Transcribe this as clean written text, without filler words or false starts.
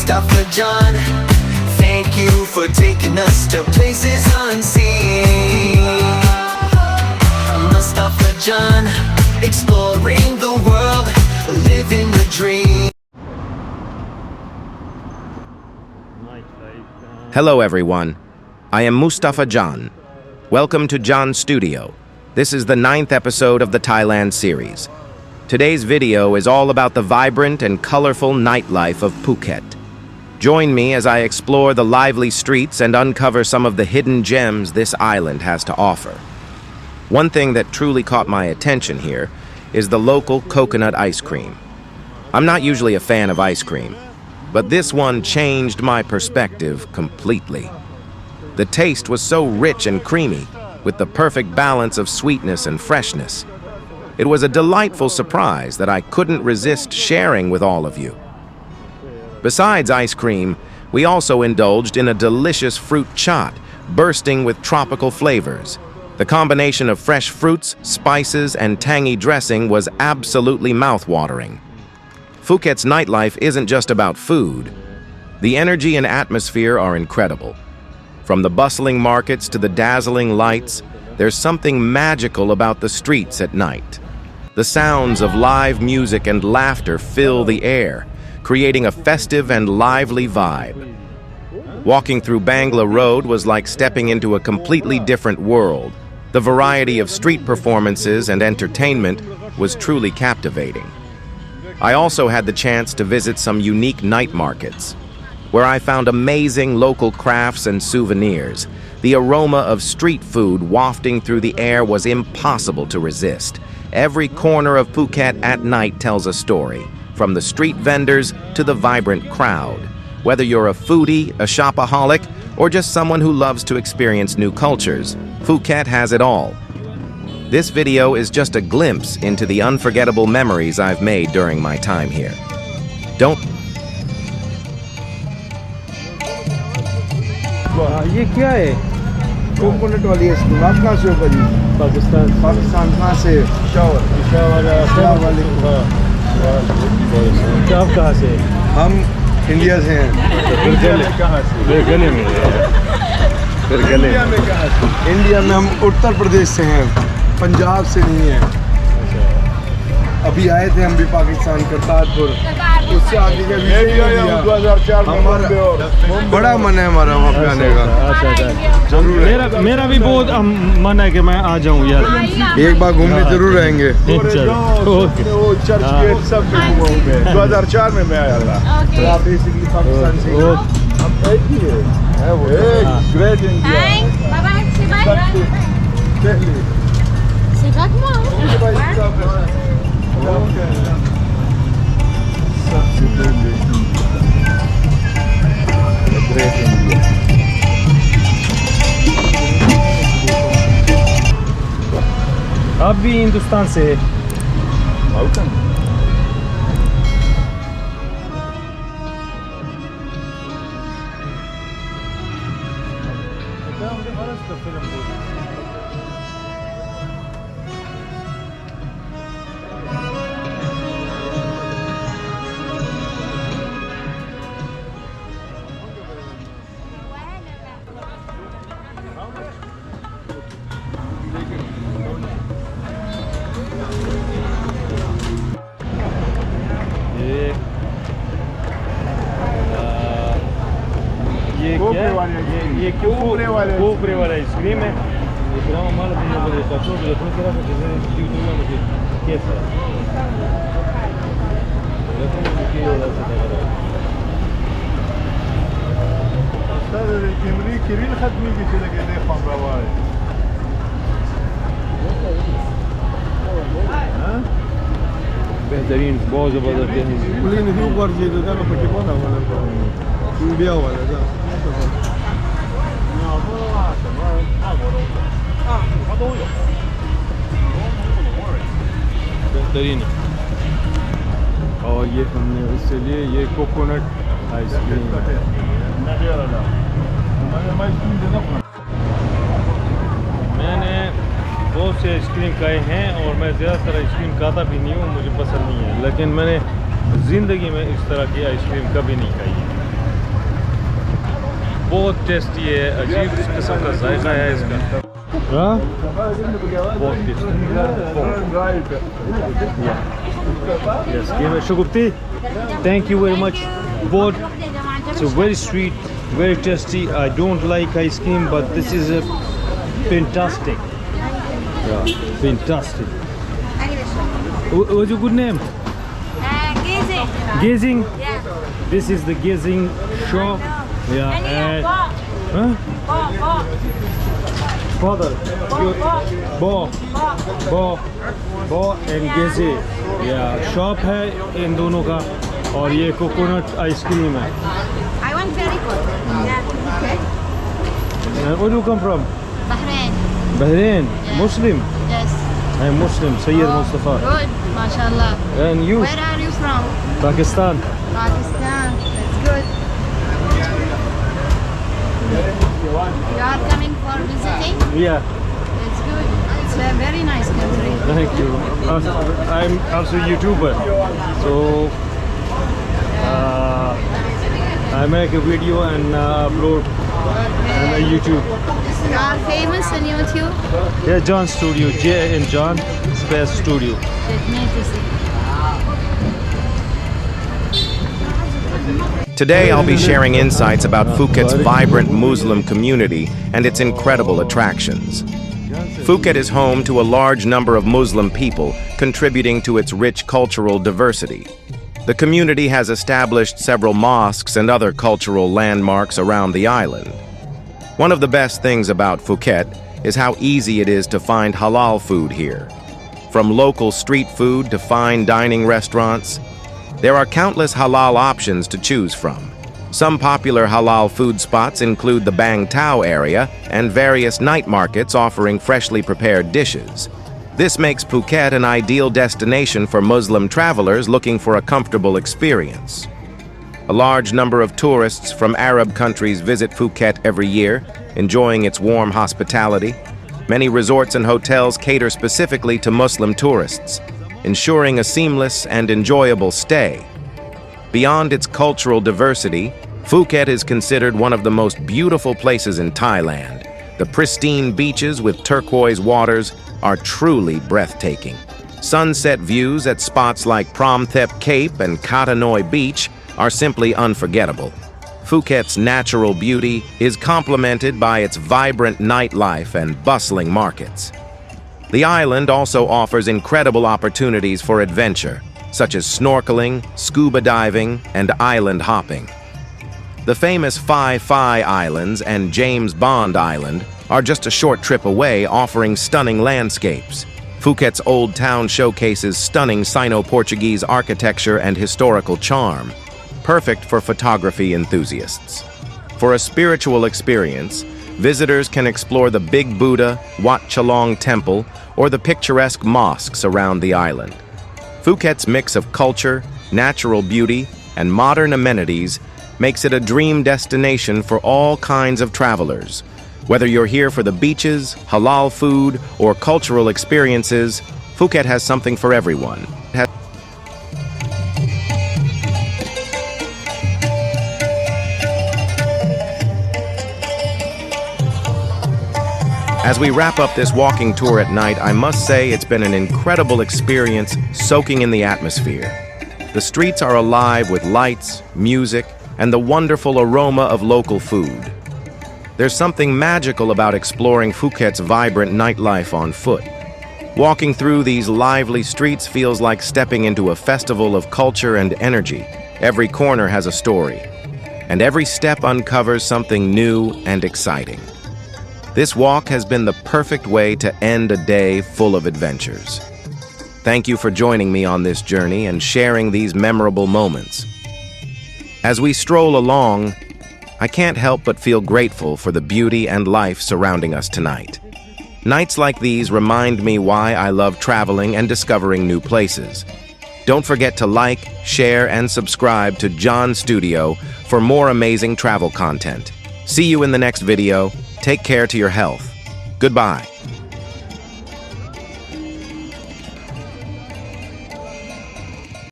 Mustafa John. Thank you for taking us to places unseen. Mustafa John, exploring the world, living the dream. Hello everyone, I am Mustafa John. Welcome to John's Studio. This is the 9th episode of the Thailand series. Today's video is all about the vibrant and colorful nightlife of Phuket. Join me as I explore the lively streets and uncover some of the hidden gems this island has to offer. One thing that truly caught my attention here is the local coconut ice cream. I'm not usually a fan of ice cream, but this one changed my perspective completely. The taste was so rich and creamy, with the perfect balance of sweetness and freshness. It was a delightful surprise that I couldn't resist sharing with all of you. Besides ice cream, we also indulged in a delicious fruit chaat, bursting with tropical flavors. The combination of fresh fruits, spices, and tangy dressing was absolutely mouth-watering. Phuket's nightlife isn't just about food. The energy and atmosphere are incredible. From the bustling markets to the dazzling lights, there's something magical about the streets at night. The sounds of live music and laughter fill the air, creating a festive and lively vibe. Walking through Bangla Road was like stepping into a completely different world. The variety of street performances and entertainment was truly captivating. I also had the chance to visit some unique night markets, where I found amazing local crafts and souvenirs. The aroma of street food wafting through the air was impossible to resist. Every corner of Phuket at night tells a story, from the street vendors to the vibrant crowd. Whether you're a foodie, a shopaholic, or just someone who loves to experience new cultures, Phuket has it all. This video is just a glimpse into the unforgettable memories I've made during my time here. ये क्या है? Coconut वाली ice cream. आप कहाँ से हो भाजी? पाकिस्तान। पाकिस्तान कहाँ से? पिशावर। पिशावर वाले। आप कहाँ से? हम इंडिया से हैं। इंडिया में कहाँ से? गले में। फिर गले में कहाँ से? इंडिया में हम उत्तर प्रदेश से हैं, पंजाब से नहीं हैं। अभी आए थे हम भी पाकिस्तान करतारपुर, उससे आगे का 2004 में बड़ा मन है हमारा वहाँ पे आने का। जरूर मेरा भी बहुत मन है कि मैं आ जाऊँ यार, एक बार घूमने जरूर आएंगे। चर्च गेट सब 2004 में मैं आया था। आप बेसिकली पाकिस्तान से हम एक ही है वो ग्रेट इंडिया। आप भी हिंदुस्तान से ये कोपरे वाला आइसक्रीम है। बेहतरीन, बहुत ज़बरदस्त बेहतरीन। और ये हमने इससे लिए ये कोकोनट आइसक्रीम। मैंने बहुत से आइसक्रीम खाए हैं और मैं ज़्यादातर आइसक्रीम खाता भी नहीं हूँ, मुझे पसंद नहीं है, लेकिन मैंने ज़िंदगी में इस तरह की आइसक्रीम कभी नहीं खाई है। बहुत टेस्टी है, अजीब किस्म का जायका है इसका। हाँ बहुत tasty. Yes, give it shukupti. Thank you very much. Both so very sweet, very tasty. I don't like ice cream, but this is a fantastic. Yeah, fantastic. What's your good name? Gazing. Gazing. Yeah. This is the gazing shop. Yeah, and huh? Father, Bo and Gezi, yeah, shop है इन दोनों का और ये coconut ice cream है। I want very good. Yeah. Okay. Where do you come from? Bahrain. Bahrain. Yeah. Muslim. Yes. I am Muslim. Syed Mustafa. Good. MashaAllah. And you? Where are you from? Pakistan. Pakistan. That's good. You are coming for visiting? Yeah. That's good. It's a very nice country. Thank you. I'm also a YouTuber, so I make a video and upload on YouTube. You are famous on YouTube? Yeah, John Studio, J and John Space Studio. Let me to see. Today I'll be sharing insights about Phuket's vibrant Muslim community and its incredible attractions. Phuket is home to a large number of Muslim people, contributing to its rich cultural diversity. The community has established several mosques and other cultural landmarks around the island. One of the best things about Phuket is how easy it is to find halal food here. From local street food to fine dining restaurants, there are countless halal options to choose from. Some popular halal food spots include the Bang Tao area and various night markets offering freshly prepared dishes. This makes Phuket an ideal destination for Muslim travelers looking for a comfortable experience. A large number of tourists from Arab countries visit Phuket every year, enjoying its warm hospitality. Many resorts and hotels cater specifically to Muslim tourists, ensuring a seamless and enjoyable stay. Beyond its cultural diversity, Phuket is considered one of the most beautiful places in Thailand. The pristine beaches with turquoise waters are truly breathtaking. Sunset views at spots like Promthep Cape and Katanoi Beach are simply unforgettable. Phuket's natural beauty is complemented by its vibrant nightlife and bustling markets. The island also offers incredible opportunities for adventure, such as snorkeling, scuba diving, and island hopping. The famous Phi Phi Islands and James Bond Island are just a short trip away, offering stunning landscapes. Phuket's Old Town showcases stunning Sino-Portuguese architecture and historical charm, perfect for photography enthusiasts. For a spiritual experience, visitors can explore the Big Buddha, Wat Chalong Temple, or the picturesque mosques around the island. Phuket's mix of culture, natural beauty, and modern amenities makes it a dream destination for all kinds of travelers. Whether you're here for the beaches, halal food, or cultural experiences, Phuket has something for everyone. As we wrap up this walking tour at night, I must say it's been an incredible experience soaking in the atmosphere. The streets are alive with lights, music, and the wonderful aroma of local food. There's something magical about exploring Phuket's vibrant nightlife on foot. Walking through these lively streets feels like stepping into a festival of culture and energy. Every corner has a story, and every step uncovers something new and exciting. This walk has been the perfect way to end a day full of adventures. Thank you for joining me on this journey and sharing these memorable moments. As we stroll along, I can't help but feel grateful for the beauty and life surrounding us tonight. Nights like these remind me why I love traveling and discovering new places. Don't forget to like, share, and subscribe to John Studio for more amazing travel content. See you in the next video. Take care to your health. Goodbye.